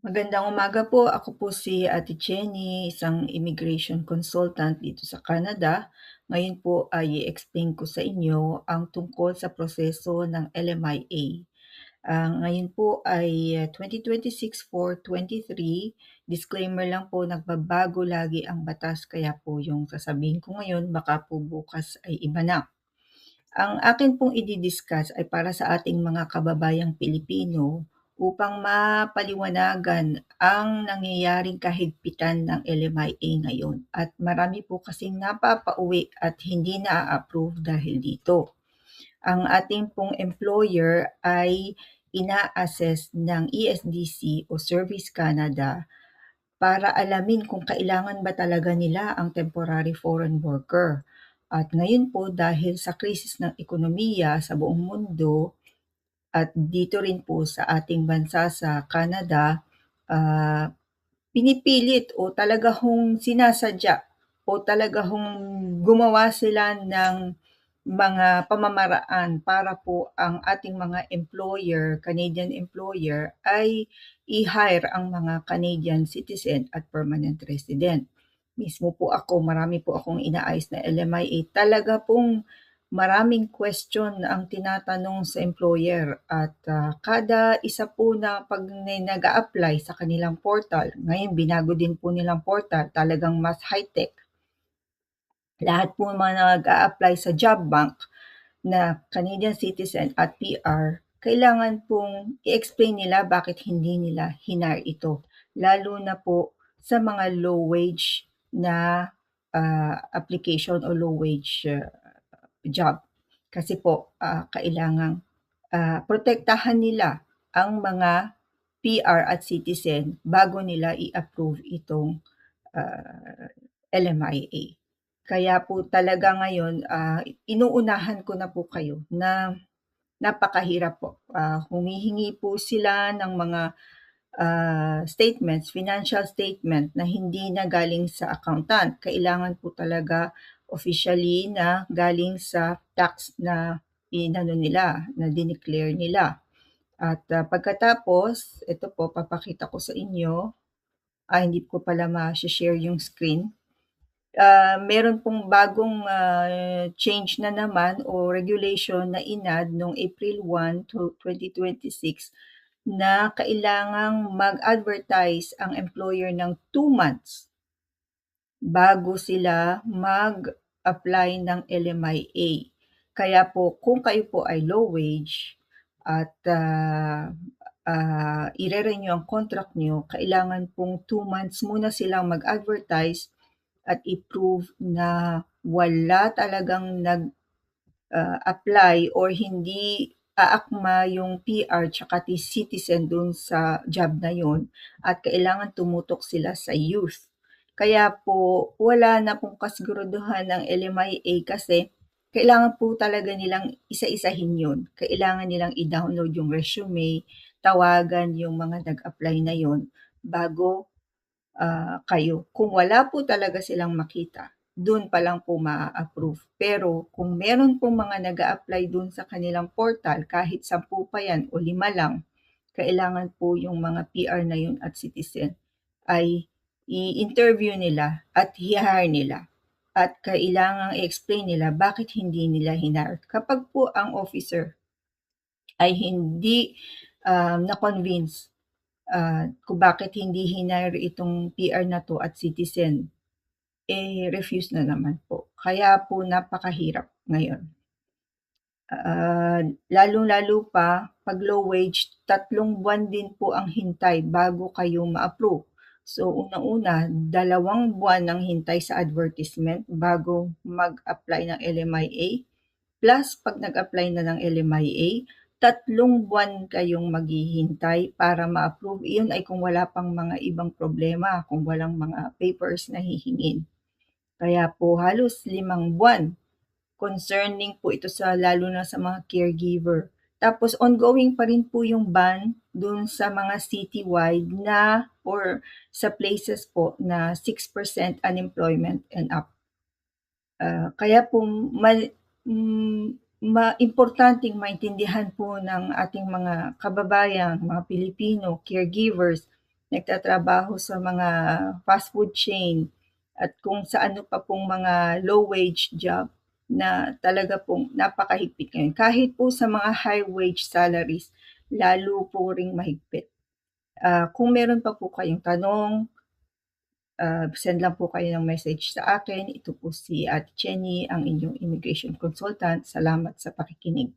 Magandang umaga po. Ako po si Ate Jenny, isang immigration consultant dito sa Canada. Ngayon po ay i-explain ko sa inyo ang tungkol sa proseso ng LMIA. Ngayon po ay 2026 for 23. Disclaimer lang po, nagbabago lagi ang batas kaya po yung sasabihin ko ngayon baka po bukas ay iba na. Ang akin pong i-discuss ay para sa ating mga kababayang Pilipino upang mapaliwanagan ang nangyayaring kahigpitan ng LMIA ngayon at marami po kasing napapauwi at hindi na-approve dahil dito. Ang ating pong employer ay ina-assess ng ESDC o Service Canada para alamin kung kailangan ba talaga nila ang temporary foreign worker. At ngayon po dahil sa krisis ng ekonomiya sa buong mundo at dito rin po sa ating bansa sa Canada, ah, pinipilit o talaga hong sinasadya o talaga hong gumawa sila ng mga pamamaraan para po ang ating mga employer, Canadian employer, ay i-hire ang mga Canadian citizen at permanent resident. Mismo po ako, marami po akong inaayos na LMIA. Talaga pong maraming question ang tinatanong sa employer at kada isa po na pag nag-a-apply sa kanilang portal, ngayon binago din po nilang portal, talagang mas high-tech. Lahat po mga nag-a-apply sa job bank na Canadian citizen at PR, kailangan pong i-explain nila bakit hindi nila hinar ito. Lalo na po sa mga low wage na application o low wage job. Kasi po, kailangang protektahan nila ang mga PR at citizen bago nila i-approve itong LMIA. Kaya po talaga ngayon, inuunahan ko na po kayo na napakahirap po. Humihingi po sila ng mga statements, financial statement na hindi na galing sa accountant. Kailangan po talaga officially na galing sa tax na inano nila, na dineclare nila. At pagkatapos, ito po, papakita ko sa inyo. Hindi ko pala ma-share yung screen. Meron pong bagong change na naman o regulation na inad noong April 1 to 2026 na kailangang mag-advertise ang employer ng 2 months bago sila mag-apply ng LMIA. Kaya po kung kayo po ay low wage at ire-renew ang contract nyo, kailangan pong 2 months muna silang mag-advertise at i-prove na wala talagang nag-apply or hindi aakma yung PR tsaka citizen dun sa job na yun at kailangan tumutok sila sa youth. Kaya po wala na pong kasiguraduhan ng LMIA kasi kailangan po talaga nilang isa-isahin yun. Kailangan nilang i-download yung resume, tawagan yung mga nag-apply na yun bago kayo. Kung wala po talaga silang makita, dun pa lang po maa-approve. Pero kung meron pong mga nag-a-apply dun sa kanilang portal, kahit 10 pa yan o 5 lang, kailangan po yung mga PR na yun at citizen ay i-interview nila at i-hire nila. At kailangang i-explain nila bakit hindi nila hinire. Kapag po ang officer ay hindi na-convince kung bakit hindi hinire itong PR na 'to at citizen, refuse na naman po. Kaya po napakahirap ngayon. Lalong-lalo pa 'pag low wage, 3 buwan din po ang hintay bago kayo ma-approve. So unang-una, 2 buwan ang hintay sa advertisement bago mag-apply ng LMIA, plus 'pag nag-apply na ng LMIA, 3 buwan kayong maghihintay para ma-approve. Iyon ay kung wala pang mga ibang problema, kung walang mga papers na hihingin. Kaya po halos 5 buwan. Concerning po ito sa lalo na sa mga caregiver. Tapos ongoing pa rin po yung ban dun sa mga citywide na or sa places po na 6% unemployment and up. Kaya po importanteng maintindihan po ng ating mga kababayan, mga Pilipino, caregivers, nagtatrabaho sa mga fast food chain at kung sa ano pa pong mga low wage job na talaga pong napakahigpit ngayon. Kahit po sa mga high wage salaries, lalo po ring mahigpit. Kung meron pa po kayong tanong, send lang po kayo ng message sa akin. Ito po si Ate Chenny, ang inyong immigration consultant. Salamat sa pakikinig.